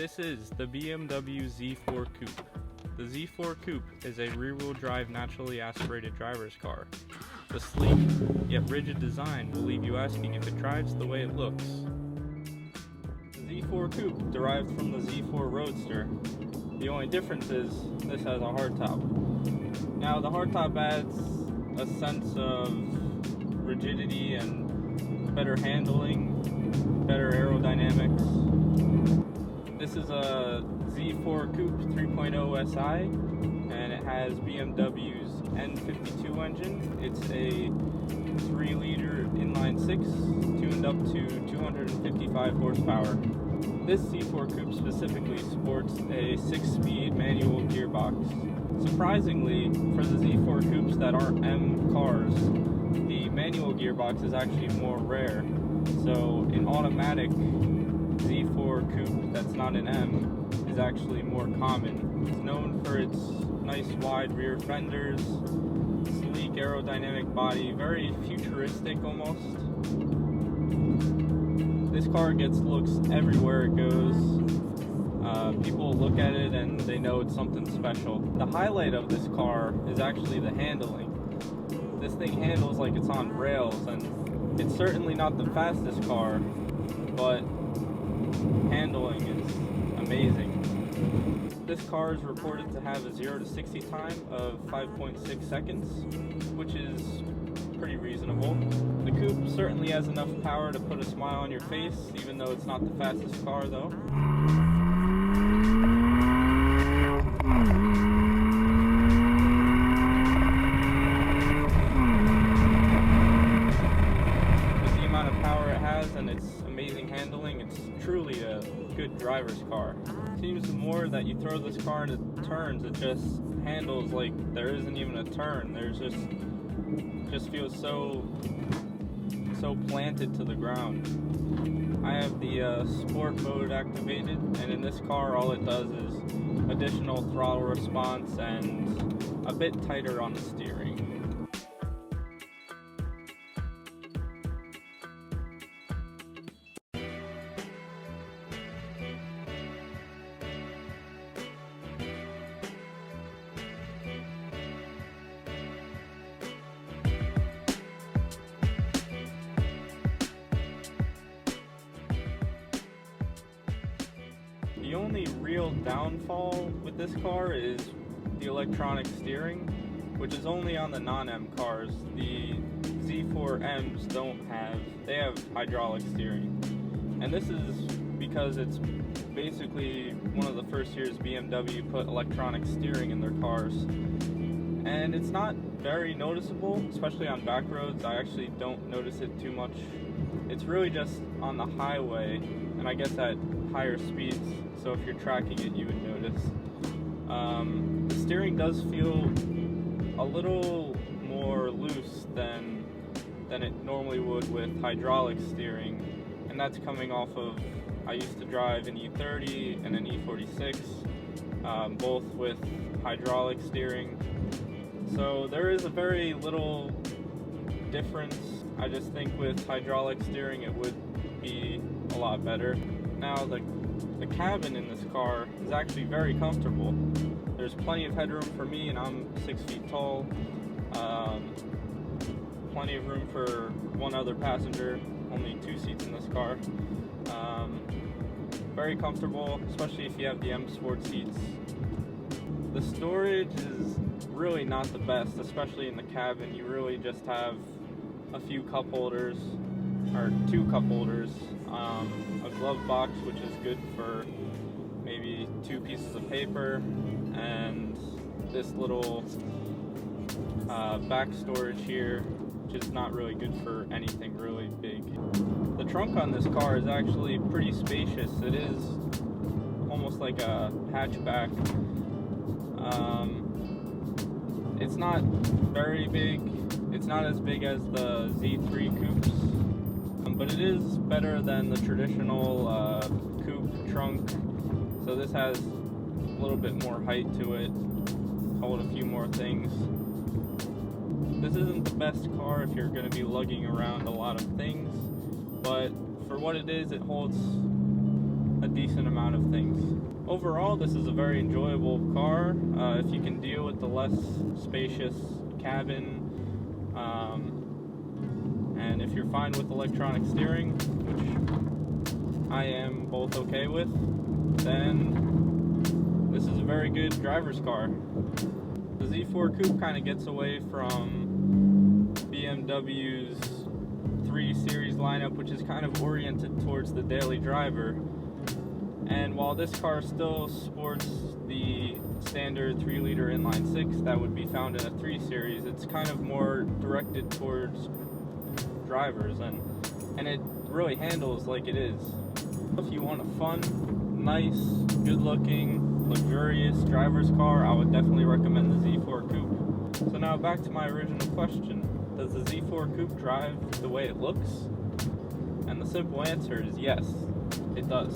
This is the BMW Z4 Coupe. The Z4 Coupe is a rear-wheel drive naturally aspirated driver's car. The sleek, yet rigid design will leave you asking if it drives the way it looks. The Z4 Coupe derived from the Z4 Roadster. The only difference is this has a hardtop. Now the hardtop adds a sense of rigidity and better handling, better aerodynamics. This is a Z4 Coupe 3.0 SI, and it has BMW's N52 engine. It's a 3-liter inline-six, tuned up to 255 horsepower. This Z4 Coupe specifically sports a 6-speed manual gearbox. Surprisingly, for the Z4 Coupes that aren't M cars, the manual gearbox is actually more rare. So an automatic Z4 Coupe that's not an M is actually more common. It's known for its nice wide rear fenders, sleek aerodynamic body, very futuristic almost. This car gets looks everywhere it goes. People look at it and they know it's something special. The highlight of this car is actually the handling. This thing handles like it's on rails, and it's certainly not the fastest car, but handling is amazing. This car is reported to have a 0 to 60 time of 5.6 seconds, which is pretty reasonable. The Coupe certainly has enough power to put a smile on your face, even though it's not the fastest car though. And its amazing handling, it's truly a good driver's car. It seems the more that you throw this car into turns, it just handles like there isn't even a turn. There's just feels so planted to the ground. I have the sport mode activated, and in this car all it does is additional throttle response and a bit tighter on the steering. The only real downfall with this car is the electronic steering, which is only on the non-M cars. The Z4Ms don't have, they have hydraulic steering. And this is because it's basically one of the first years BMW put electronic steering in their cars. And it's not very noticeable, especially on back roads. I actually don't notice it too much. It's really just on the highway, and I guess at higher speeds, so if you're tracking it you would notice. The steering does feel a little more loose than it normally would with hydraulic steering, and that's coming off of, I used to drive an E30 and an E46, both with hydraulic steering, so there is a very little difference. I just think with hydraulic steering it would be a lot better. Now the cabin in this car is actually very comfortable. There's plenty of headroom for me, and I'm 6 feet tall. Plenty of room for one other passenger, only 2 seats in this car. Very comfortable, especially if you have the M Sport seats. The storage is really not the best, especially in the cabin. You really just have a few cup holders, or 2 cup holders, a glove box, which is good for maybe 2 pieces of paper, and this little back storage here, which is not really good for anything really big. The trunk on this car is actually pretty spacious. It is almost like a hatchback. It's not very big. It's not as big as the Z3 Coupes, but it is better than the traditional coupe trunk. So this has a little bit more height to it, hold a few more things. This isn't the best car if you're going to be lugging around a lot of things, but for what it is, it holds a decent amount of things. Overall, this is a very enjoyable car. If you can deal with the less spacious cabin, and if you're fine with electronic steering, which I am both okay with, then this is a very good driver's car. The Z4 Coupe kind of gets away from BMW's 3 Series lineup, which is kind of oriented towards the daily driver. And while this car still sports the standard 3-liter inline-6 that would be found in a 3 Series, it's kind of more directed towards drivers, and it really handles like it is. If you want a fun, nice, good-looking, luxurious driver's car, I would definitely recommend the Z4 Coupe. So now back to my original question. Does the Z4 Coupe drive the way it looks? And the simple answer is yes, it does.